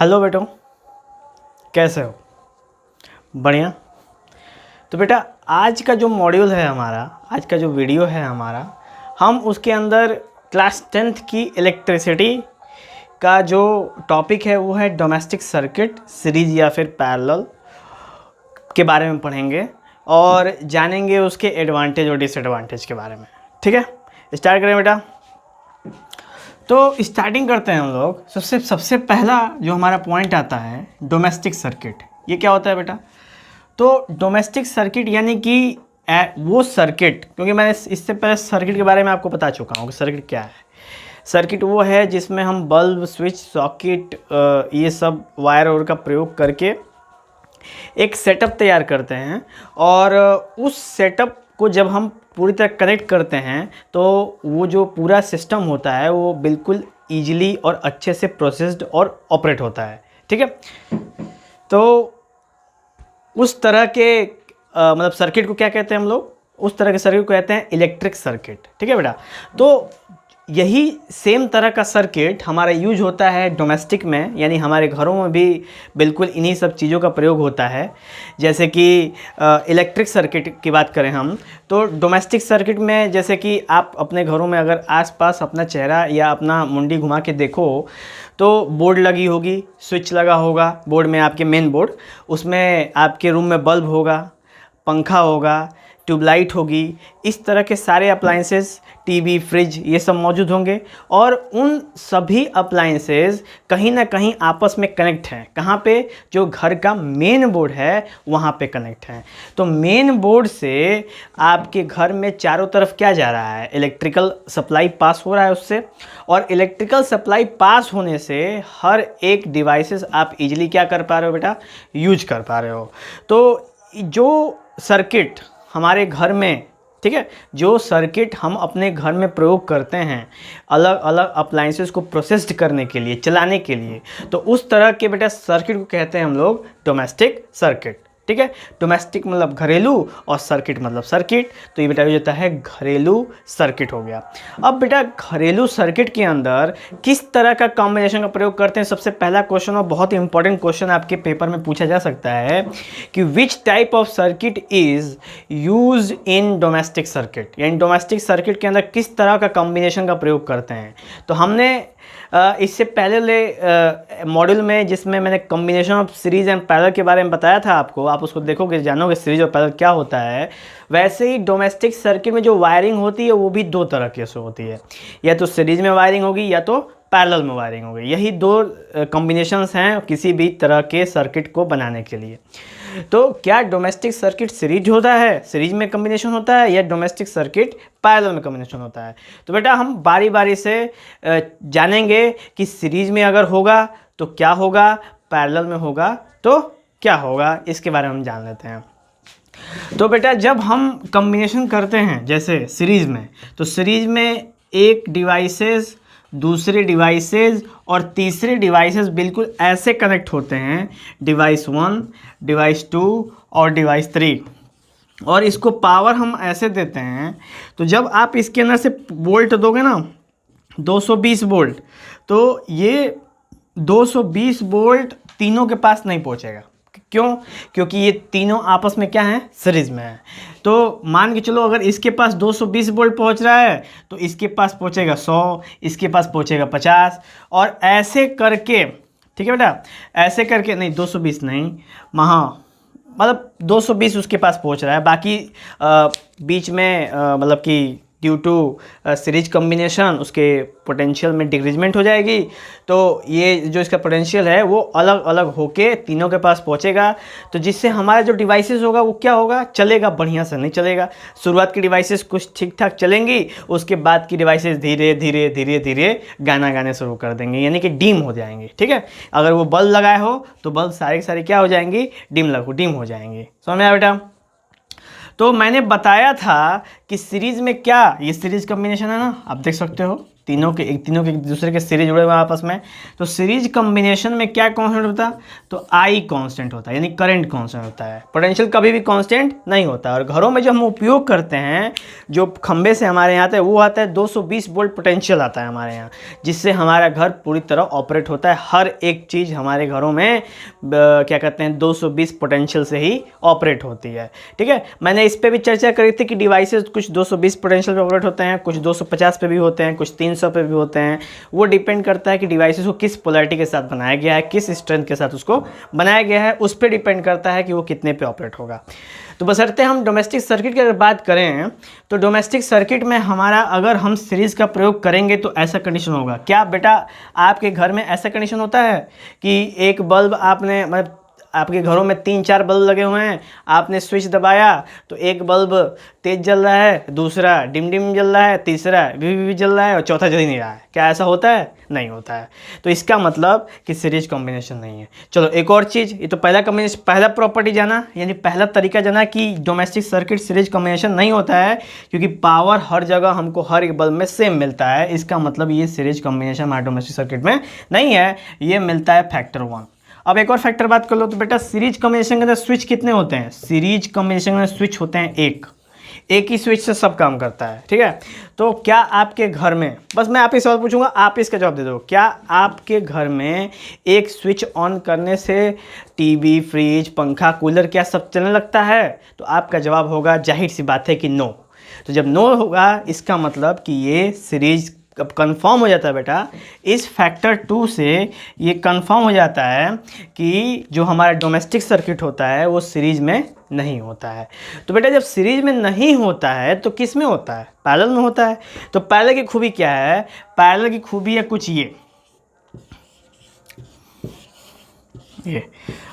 Hello बेटो, कैसे हो? बढ़िया। तो बेटा, आज का जो मॉड्यूल है हमारा, आज का जो वीडियो है हमारा, हम उसके अंदर क्लास 10th की इलेक्ट्रिसिटी का जो टॉपिक है वो है डोमेस्टिक सर्किट सीरीज या फिर पैरेलल के बारे में पढ़ेंगे और जानेंगे उसके एडवांटेज और डिसएडवांटेज के बारे में। ठीक है, स्टार्ट करें बेटा। तो स्टार्टिंग करते हैं हम लोग। सबसे पहला जो हमारा पॉइंट आता है डोमेस्टिक सर्किट। ये क्या होता है बेटा? तो डोमेस्टिक सर्किट यानी कि वो सर्किट, क्योंकि मैंने इससे पहले सर्किट के बारे में आपको बता चुका हूँ कि सर्किट क्या है। सर्किट वो है जिसमें हम बल्ब, स्विच, सॉकेट, ये सब वायर और का प्रयोग करके एक सेटअप तैयार करते हैं और उस सेटअप को जब हम पूरी तरह कनेक्ट करते हैं तो वो जो पूरा सिस्टम होता है वो बिल्कुल ईजिली और अच्छे से प्रोसेस्ड और ऑपरेट होता है। ठीक है, तो उस तरह के मतलब सर्किट को क्या कहते हैं हम लोग? उस तरह के सर्किट को कहते हैं इलेक्ट्रिक सर्किट। ठीक है बेटा, तो यही सेम तरह का सर्किट हमारा यूज होता है डोमेस्टिक में, यानी हमारे घरों में भी बिल्कुल इन्हीं सब चीज़ों का प्रयोग होता है। जैसे कि इलेक्ट्रिक सर्किट की बात करें हम, तो डोमेस्टिक सर्किट में जैसे कि आप अपने घरों में अगर आसपास अपना चेहरा या अपना मुंडी घुमा के देखो तो बोर्ड लगी होगी, स्विच लगा होगा बोर्ड में, आपके मेन बोर्ड, उसमें आपके रूम में बल्ब होगा, पंखा होगा, ट्यूबलाइट होगी, इस तरह के सारे अप्लाइंसेस, टीवी, फ्रिज, ये सब मौजूद होंगे और उन सभी अप्लाइंसेस कहीं ना कहीं आपस में कनेक्ट हैं। कहाँ पे? जो घर का मेन बोर्ड है वहाँ पे कनेक्ट हैं। तो मेन बोर्ड से आपके घर में चारों तरफ क्या जा रहा है? इलेक्ट्रिकल सप्लाई पास हो रहा है उससे, और इलेक्ट्रिकल सप्लाई पास होने से हर एक डिवाइसेस आप इजीली क्या कर पा रहे हो बेटा? यूज कर पा रहे हो। तो जो सर्किट हमारे घर में, ठीक है, जो सर्किट हम अपने घर में प्रयोग करते हैं अलग अलग अप्लाइंसेस को प्रोसेस्ड करने के लिए, चलाने के लिए, तो उस तरह के बेटा सर्किट को कहते हैं हम लोग डोमेस्टिक सर्किट। ठीक है, डोमेस्टिक मतलब घरेलू और सर्किट मतलब सर्किट, तो ये बेटा हो जाता है घरेलू सर्किट हो गया। अब बेटा घरेलू सर्किट के अंदर किस तरह का कॉम्बिनेशन का प्रयोग करते हैं? सबसे पहला क्वेश्चन और बहुत इंपॉर्टेंट क्वेश्चन आपके पेपर में पूछा जा सकता है कि which type of circuit is use in domestic circuit, यानी डोमेस्टिक सर्किट के अंदर किस तरह का कॉम्बिनेशन का प्रयोग करते हैं। तो हमने इससे पहले मॉड्यूल में जिसमें मैंने combination of series and parallel के बारे में बताया था आपको, आप उसको देखोगे, जानोगे सीरीज और पैरेलल क्या होता है। वैसे ही डोमेस्टिक सर्किट में जो वायरिंग होती है वो भी दो तरह की से होती है, या तो सीरीज में वायरिंग होगी या तो पैरेलल में वायरिंग होगी। यही दो कॉम्बिनेशंस हैं किसी भी तरह के सर्किट को बनाने के लिए। तो क्या डोमेस्टिक सर्किट सीरीज होता है, सीरीज में कॉम्बिनेशन होता है, या डोमेस्टिक सर्किट पैरेलल में कॉम्बिनेशन होता है? तो बेटा हम बारी बारी से जानेंगे कि सीरीज में अगर होगा तो क्या होगा, पैरेलल में होगा तो क्या होगा, इसके बारे में हम जान लेते हैं। तो बेटा जब हम कॉम्बिनेशन करते हैं जैसे सीरीज में, तो सीरीज में एक डिवाइसेस दूसरे डिवाइसेस और तीसरे डिवाइसेस बिल्कुल ऐसे कनेक्ट होते हैं, डिवाइस 1, डिवाइस 2 और डिवाइस 3, और इसको पावर हम ऐसे देते हैं। तो जब आप इसके अंदर से वोल्ट दोगे ना 220 वोल्ट, तो ये 220 वोल्ट तीनों के पास नहीं पहुंचेगा। क्यों? क्योंकि ये तीनों आपस में क्या हैं? सीरीज में है। तो मान के चलो अगर इसके पास 220 वोल्ट पहुंच रहा है तो इसके पास पहुंचेगा 100, इसके पास पहुंचेगा 50, और ऐसे करके, ठीक है बेटा, ऐसे करके नहीं, 220 नहीं, मतलब 220 उसके पास पहुंच रहा है। बाकी बीच में मतलब कि ड्यू टू सीरीज कॉम्बिनेशन उसके पोटेंशियल में डिक्रीजमेंट हो जाएगी। तो ये जो इसका पोटेंशियल है वो अलग अलग होके तीनों के पास पहुंचेगा, तो जिससे हमारा जो डिवाइसेस होगा वो क्या होगा? चलेगा, बढ़िया से नहीं चलेगा। शुरुआत की डिवाइसेस कुछ ठीक ठाक चलेंगी, उसके बाद की डिवाइसेस धीरे धीरे धीरे धीरे गाना गाने शुरू कर देंगे, यानी कि डीम हो जाएंगे। ठीक है, अगर वो बल्ब लगाए हो तो बल्ब सारे के सारे क्या हो जाएंगी? डीम हो जाएंगे। समझ में आया बेटा? तो मैंने बताया था कि सीरीज में क्या, ये सीरीज कॉम्बिनेशन है ना, आप देख सकते हो, तीनों के एक दूसरे के सीरीज जुड़े हुए हैं आपस में, तो सीरीज कॉम्बिनेशन में क्या कांस्टेंट होता है, तो आई कांस्टेंट होता है, यानी करंट कांस्टेंट होता है। पोटेंशियल कभी भी कांस्टेंट नहीं होता। और घरों में जो हम उपयोग करते हैं, जो खंबे से हमारे यहाँ आता है, वो आता है 220 वोल्ट पोटेंशियल आता है हमारे यहाँ, जिससे हमारा घर पूरी तरह ऑपरेट होता है। हर एक चीज़ हमारे घरों में क्या कहते हैं 220 पोटेंशियल से ही ऑपरेट होती है। ठीक है, मैंने इस पर भी चर्चा करी थी कि डिवाइसेस कुछ 220 पोटेंशियल पे ऑपरेट होते हैं, कुछ 250 पे भी होते हैं, कुछ 300 पे भी होते हैं। वो डिपेंड करता है कि डिवाइसेस को किस पोलैरिटी के साथ बनाया गया है, किस स्ट्रेंथ के साथ उसको बनाया गया है, उस पर डिपेंड करता है कि वो कितने पे ऑपरेट होगा। तो बशर्ते हम डोमेस्टिक सर्किट की अगर बात करें, तो डोमेस्टिक सर्किट में हमारा अगर हम सीरीज़ का प्रयोग करेंगे तो ऐसा कंडीशन होगा। क्या बेटा आपके घर में ऐसा कंडीशन होता है कि एक बल्ब आपने, मतलब आपके घरों में 3-4 बल्ब लगे हुए हैं, आपने स्विच दबाया तो एक बल्ब तेज जल रहा है, दूसरा डिम डिम जल रहा है, तीसरा भी जल रहा है और चौथा जल ही नहीं रहा है। क्या ऐसा होता है? नहीं होता है। तो इसका मतलब कि सीरीज कॉम्बिनेशन नहीं है। चलो एक और चीज़, ये तो पहला कॉम्बिनेशन, पहला प्रॉपर्टी जाना, यानी पहला तरीका जाना कि डोमेस्टिक सर्किट सीरीज कॉम्बिनेशन नहीं होता है, क्योंकि पावर हर जगह हमको हर एक बल्ब में सेम मिलता है। इसका मतलब ये सीरीज कॉम्बिनेशन हमारे डोमेस्टिक सर्किट में नहीं है, ये मिलता है फैक्टर 1। अब एक और फैक्टर बात कर लो, तो बेटा सीरीज कॉम्बिनेशन के अंदर स्विच कितने होते हैं? सीरीज कॉम्बिनेशन में स्विच होते हैं एक ही स्विच से सब काम करता है। ठीक है, तो क्या आपके घर में, बस मैं आप ही सवाल पूछूंगा, आप इसका जवाब दे दो, क्या आपके घर में एक स्विच ऑन करने से टीवी, फ्रिज, पंखा, कूलर क्या सब चलने लगता है? तो आपका जवाब होगा जाहिर सी बात है कि नो। तो जब नो होगा इसका मतलब कि ये सीरीज अब कंफर्म हो जाता है बेटा, इस फैक्टर 2 से ये कंफर्म हो जाता है कि जो हमारा डोमेस्टिक सर्किट होता है वो सीरीज में नहीं होता है। तो बेटा जब सीरीज में नहीं होता है तो किस में होता है? पैरेलल में होता है। तो पैरेलल की खूबी क्या है? पैरेलल की खूबी है कुछ ये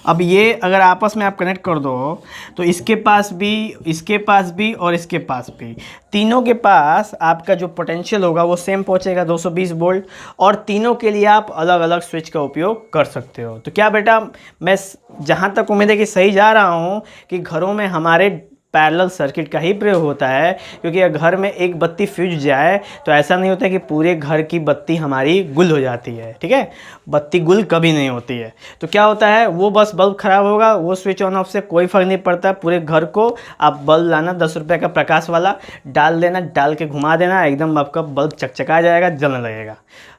अब ये अगर आपस में आप कनेक्ट कर दो तो इसके पास भी, इसके पास भी और इसके पास भी, तीनों के पास आपका जो पोटेंशियल होगा वो सेम पहुंचेगा 220 वोल्ट, और तीनों के लिए आप अलग अलग स्विच का उपयोग कर सकते हो। तो क्या बेटा मैं जहाँ तक उम्मीद है कि सही जा रहा हूँ कि घरों में हमारे पैरेलल सर्किट का ही प्रयोग होता है, क्योंकि अगर घर में एक बत्ती फ्यूज जाए तो ऐसा नहीं होता कि पूरे घर की बत्ती हमारी गुल हो जाती है। ठीक है, बत्ती गुल कभी नहीं होती है। तो क्या होता है, वो बस बल्ब खराब होगा, वो स्विच ऑन ऑफ से कोई फ़र्क नहीं पड़ता, पूरे घर को आप बल्ब लाना 10 रुपये का प्रकाश वाला डाल देना, डाल के घुमा देना, एकदम आपका बल्ब चकचका जाएगा, जलने लगेगा।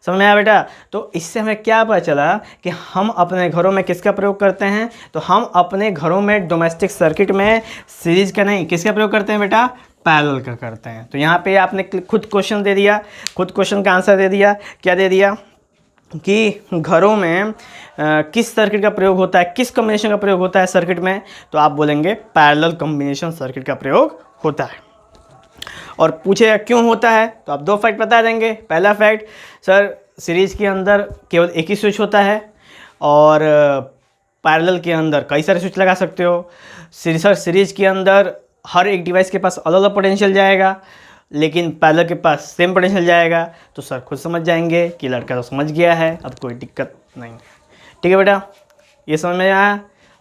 समझ में आया बेटा? तो इससे हमें क्या पता चला कि हम अपने घरों में किसका प्रयोग करते हैं? तो हम अपने घरों में डोमेस्टिक सर्किट में सीरीज का नहीं, किसका प्रयोग करते हैं बेटा? पैरेलल का करते हैं। तो यहाँ पे आपने खुद क्वेश्चन दे दिया, खुद क्वेश्चन का आंसर दे दिया। क्या दे दिया कि घरों में किस सर्किट का प्रयोग होता है, किस कॉम्बिनेशन का प्रयोग होता है सर्किट में? तो आप बोलेंगे पैरेलल कॉम्बिनेशन सर्किट का प्रयोग होता है। और पूछेगा क्यों होता है, तो आप 2 फैक्ट बता देंगे। पहला फैक्ट, सर सीरीज के अंदर केवल एक ही स्विच होता है और पैरेलल के अंदर कई सारे स्विच लगा सकते हो। सर सीरीज के अंदर हर एक डिवाइस के पास अलग अलग पोटेंशियल जाएगा, लेकिन पैरेलल के पास सेम पोटेंशियल जाएगा। तो सर खुद समझ जाएंगे कि लड़का तो समझ गया है, अब कोई दिक्कत नहीं। ठीक है बेटा, ये समझ में आया?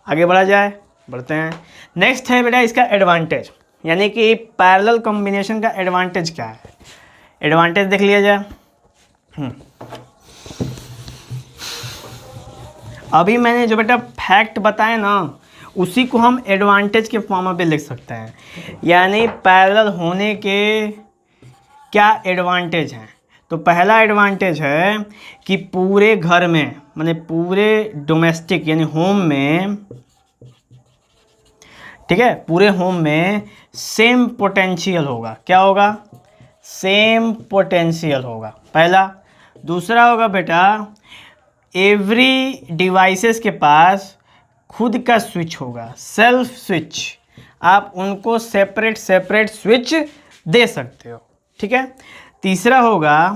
आगे बढ़ा जाए, बढ़ते हैं। नेक्स्ट है बेटा इसका एडवांटेज, यानी कि पैरेलल कॉम्बिनेशन का एडवांटेज क्या है? एडवांटेज देख लिया जाए। अभी मैंने जो बेटा फैक्ट बताए ना, उसी को हम एडवांटेज के फॉर्म में भी लिख सकते हैं। यानी पैरेलल होने के क्या एडवांटेज हैं? तो पहला एडवांटेज है कि पूरे घर में, माने पूरे डोमेस्टिक यानी होम में, ठीक है, पूरे होम में सेम पोटेंशियल होगा। क्या होगा? सेम पोटेंशियल होगा, पहला। दूसरा होगा बेटा एवरी डिवाइसेस के पास खुद का स्विच होगा, सेल्फ स्विच। आप उनको सेपरेट सेपरेट स्विच दे सकते हो। ठीक है। तीसरा होगा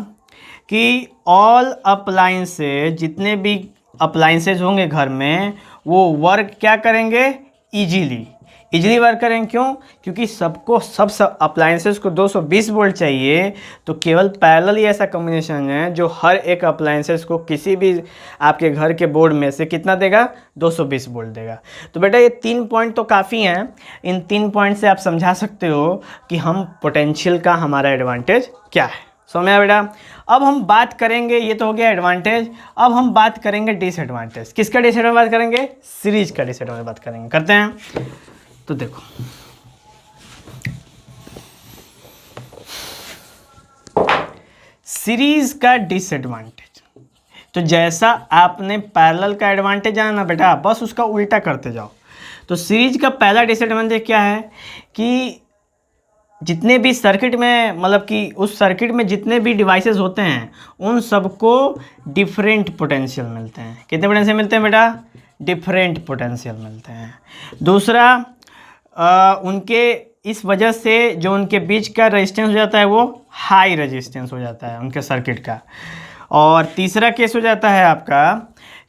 कि ऑल अप्लायंसेज, जितने भी अप्लायंसेज होंगे घर में, वो वर्क क्या करेंगे? इजीली वर्क करेंगे। क्यों? क्योंकि सबको सब अप्लायंसेस को 220 वोल्ट चाहिए। तो केवल पैरेलल ही ऐसा कॉम्बिनेशन है जो हर एक अप्लायंसेस को किसी भी आपके घर के बोर्ड में से कितना देगा? 220 वोल्ट देगा। तो बेटा ये 3 पॉइंट तो काफ़ी हैं। इन 3 पॉइंट से आप समझा सकते हो कि हम पोटेंशियल का हमारा एडवांटेज क्या है। समझ में आया बेटा। अब हम बात करेंगे, ये तो हो गया एडवांटेज, अब हम बात करेंगे डिसएडवांटेज। किसका डिसएडवांटेज बात करेंगे? सीरीज का डिसएडवांटेज बात करेंगे। करते हैं। तो देखो, सीरीज का डिसएडवांटेज, तो जैसा आपने पैरेलल का एडवांटेज जाना ना बेटा, बस उसका उल्टा करते जाओ। तो सीरीज का पहला डिसएडवांटेज क्या है कि जितने भी सर्किट में, मतलब कि उस सर्किट में जितने भी डिवाइसेस होते हैं उन सबको डिफरेंट पोटेंशियल मिलते हैं। कितने पोटेंशियल मिलते हैं बेटा? डिफरेंट पोटेंशियल मिलते हैं। दूसरा, उनके इस वजह से जो उनके बीच का रेजिस्टेंस हो जाता है वो हाई रेजिस्टेंस हो जाता है उनके सर्किट का। और तीसरा केस हो जाता है आपका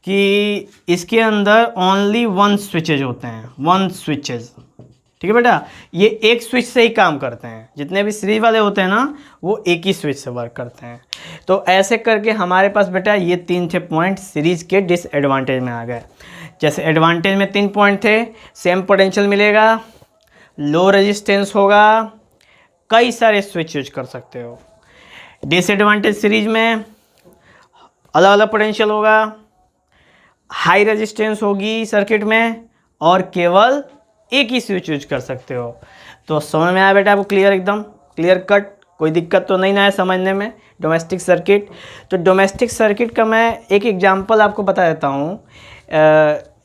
कि इसके अंदर ओनली वन स्विचेज होते हैं, वन स्विचेज। ठीक है बेटा, ये एक स्विच से ही काम करते हैं। जितने भी सीरीज वाले होते हैं ना, वो एक ही स्विच से वर्क करते हैं। तो ऐसे करके हमारे पास बेटा ये 3 थे पॉइंट सीरीज के डिसएडवांटेज में आ गए। जैसे एडवांटेज में 3 पॉइंट थे, सेम पोटेंशियल मिलेगा, लो रेजिस्टेंस होगा, कई सारे स्विच यूज कर सकते हो। डिसएडवांटेज सीरीज में अलग अलग पोटेंशियल होगा, हाई रेजिस्टेंस होगी सर्किट में, और केवल एक ही स्विच यूज कर सकते हो। तो समझ में आया बेटा आपको? क्लियर, एकदम क्लियर कट, कोई दिक्कत तो नहीं ना है समझने में डोमेस्टिक सर्किट। तो डोमेस्टिक सर्किट का मैं एक एग्जांपल आपको बता देता हूँ।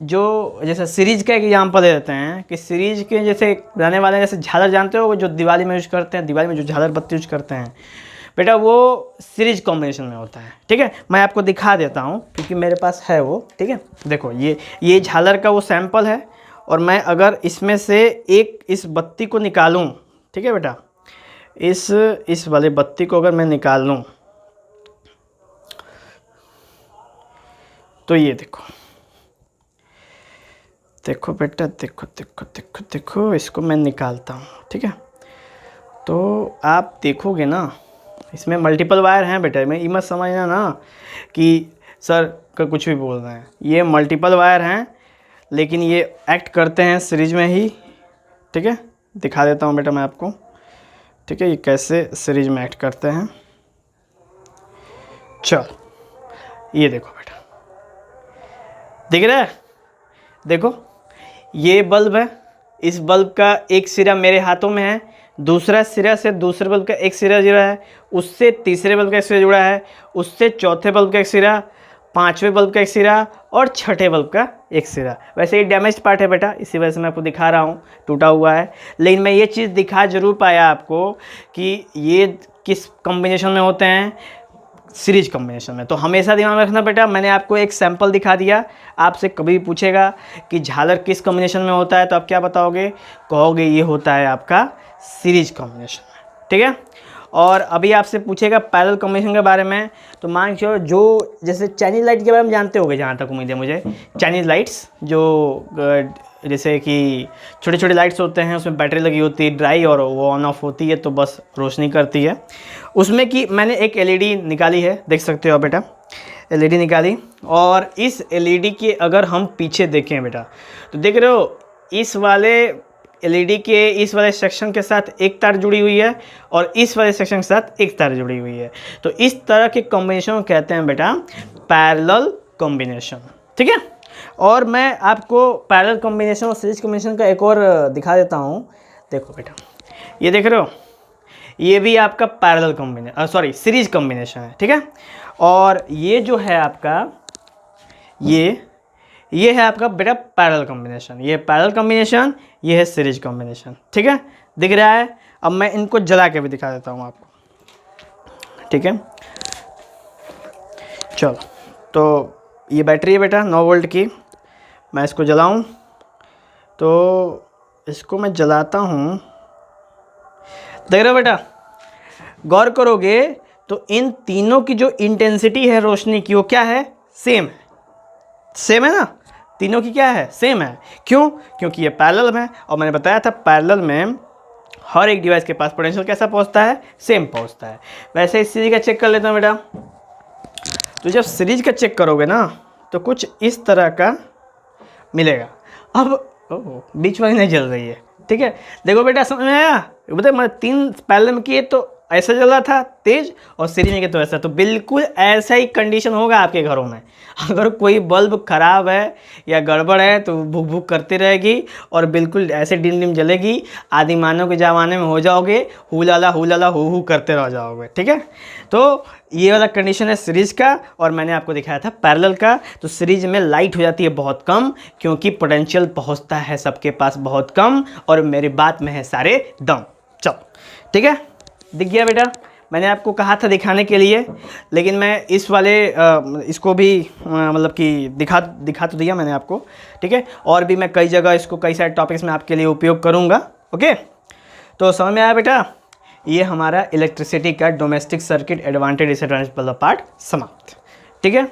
जो जैसे सीरीज का एक एग्जांपल दे देते हैं कि सीरीज के जैसे रहने वाले, जैसे झालर जानते हो, जो दिवाली में यूज करते हैं, दिवाली में जो झालर बत्ती यूज करते हैं बेटा, वो सीरीज कॉम्बिनेशन में होता है। ठीक है, मैं आपको दिखा देता हूँ क्योंकि मेरे पास है वो। ठीक है, देखो ये झालर का वो सैंपल है, और मैं अगर इसमें से एक इस बत्ती को निकालूं, ठीक है बेटा, इस वाले बत्ती को अगर मैं निकाल लूं, तो ये देखो, देखो बेटा, देखो देखो देखो देखो, इसको मैं निकालता हूँ। ठीक है, तो आप देखोगे ना, इसमें मल्टीपल वायर हैं बेटा। मैं ये मत समझना ना कि सर का कुछ भी बोल रहे हैं, ये मल्टीपल वायर हैं, लेकिन ये एक्ट करते हैं सीरीज में ही। ठीक है, दिखा देता हूँ बेटा मैं आपको। ठीक है, ये कैसे सीरीज में एक्ट करते हैं। चल, ये देखो बेटा, दिख रहा है? देखो, ये बल्ब है, इस बल्ब का एक सिरा मेरे हाथों में है, दूसरा सिरा से दूसरे बल्ब का एक सिरा जुड़ा है, उससे तीसरे बल्ब का एक सिरा जुड़ा है, उससे चौथे बल्ब का एक सिरा, पांचवें बल्ब का एक सिरा, और छठे बल्ब का एक सिरा। वैसे ये डैमेज पार्ट है बेटा, इसी वजह से मैं आपको दिखा रहा हूँ, टूटा हुआ है। लेकिन मैं ये चीज़ दिखा जरूर पाया आपको कि ये किस कॉम्बिनेशन में होते हैं, सीरीज कॉम्बिनेशन में। तो हमेशा दिमाग में रखना बेटा, मैंने आपको एक सैंपल दिखा दिया। आपसे कभी भी पूछेगा कि झालर किस कॉम्बिनेशन में होता है, तो आप क्या बताओगे? कहोगे ये होता है आपका सीरीज कॉम्बिनेशन में। ठीक है, और अभी आपसे पूछेगा पैरेलल कॉम्बिनेशन के बारे में, तो मान के जो जैसे चाइनीज लाइट के बारे में जानते होगे, जहाँ तक उम्मीद है मुझे। चाइनीज लाइट्स जो जैसे कि छोटे छोटे लाइट्स होते हैं, उसमें बैटरी लगी होती है, ड्राई, और वो ऑन ऑफ होती है तो बस रोशनी करती है। उसमें कि मैंने एक एलईडी निकाली है, देख सकते हो बेटा, एलईडी निकाली, और इस एलईडी के अगर हम पीछे देखें बेटा, तो देख रहे हो इस वाले एलईडी के इस वाले सेक्शन के साथ एक तार जुड़ी हुई है, और इस वाले सेक्शन के साथ एक तार जुड़ी हुई है। तो इस तरह के कॉम्बिनेशन को कहते हैं बेटा पैरेलल कॉम्बिनेशन। ठीक है, और मैं आपको पैरेलल कॉम्बिनेशन और सीरीज कॉम्बिनेशन का एक और दिखा देता हूँ। देखो बेटा, ये देख रहे हो, ये भी आपका parallel combination, sorry series combination है। ठीक है, और ये जो है आपका, ये है आपका बेटा पैरेलल कॉम्बिनेशन, ये पैरेलल कॉम्बिनेशन, ये है सीरीज कॉम्बिनेशन। ठीक है, दिख रहा है? अब मैं इनको जला के भी दिखा देता हूँ आपको। ठीक है, चलो, तो ये बैटरी है बेटा 9 वोल्ट की, मैं इसको जलाऊं, तो इसको मैं जलाता हूँ। देख रहे हो बेटा, गौर करोगे तो इन तीनों की जो इंटेंसिटी है रोशनी की, वो क्या है? सेम है। सेम है ना, तीनों की क्या है? सेम है। क्यों? क्योंकि ये पैरेलल में, और मैंने बताया था पैरेलल में हर एक डिवाइस के पास पोटेंशियल कैसा पहुंचता है? सेम पहुंचता है। वैसे इस सीरीज का चेक कर लेता हूँ बेटा। तो जब सीरीज का चेक करोगे ना, तो कुछ इस तरह का मिलेगा। अब बीच वाली नहीं जल रही है। ठीक है, देखो बेटा, समझ में आया? बताए मैं 3 पैरेलल में किए तो ऐसा जल रहा था तेज और सीरीज में तो ऐसा, तो बिल्कुल ऐसा ही कंडीशन होगा आपके घरों में। अगर कोई बल्ब खराब है या गड़बड़ है तो भुक भुक करती रहेगी और बिल्कुल ऐसे डिम डिम जलेगी, आदिमानव के ज़माने में हो जाओगे, हुलाला हु करते रह जाओगे। ठीक है, तो ये वाला कंडीशन है सीरीज का, और मैंने आपको दिखाया था पैरेलल का। तो सीरीज में लाइट हो जाती है बहुत कम, क्योंकि पोटेंशियल पहुंचता है सबके पास बहुत कम, और मेरी बात में है सारे दम। चलो ठीक है, दिख गया बेटा, मैंने आपको कहा था दिखाने के लिए, लेकिन मैं इस वाले इसको भी मतलब कि दिखा तो दिया मैंने आपको। ठीक है, और भी मैं कई जगह इसको कई सारे टॉपिक्स में आपके लिए उपयोग करूँगा। ओके, तो समझ में आया बेटा, ये हमारा इलेक्ट्रिसिटी का डोमेस्टिक सर्किट एडवांटेज डिसएडवांटेज वाला पार्ट समाप्त। ठीक है,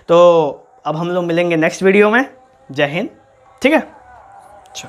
तो अब हम लोग मिलेंगे नेक्स्ट वीडियो में। जय हिंद। ठीक है, अच्छा।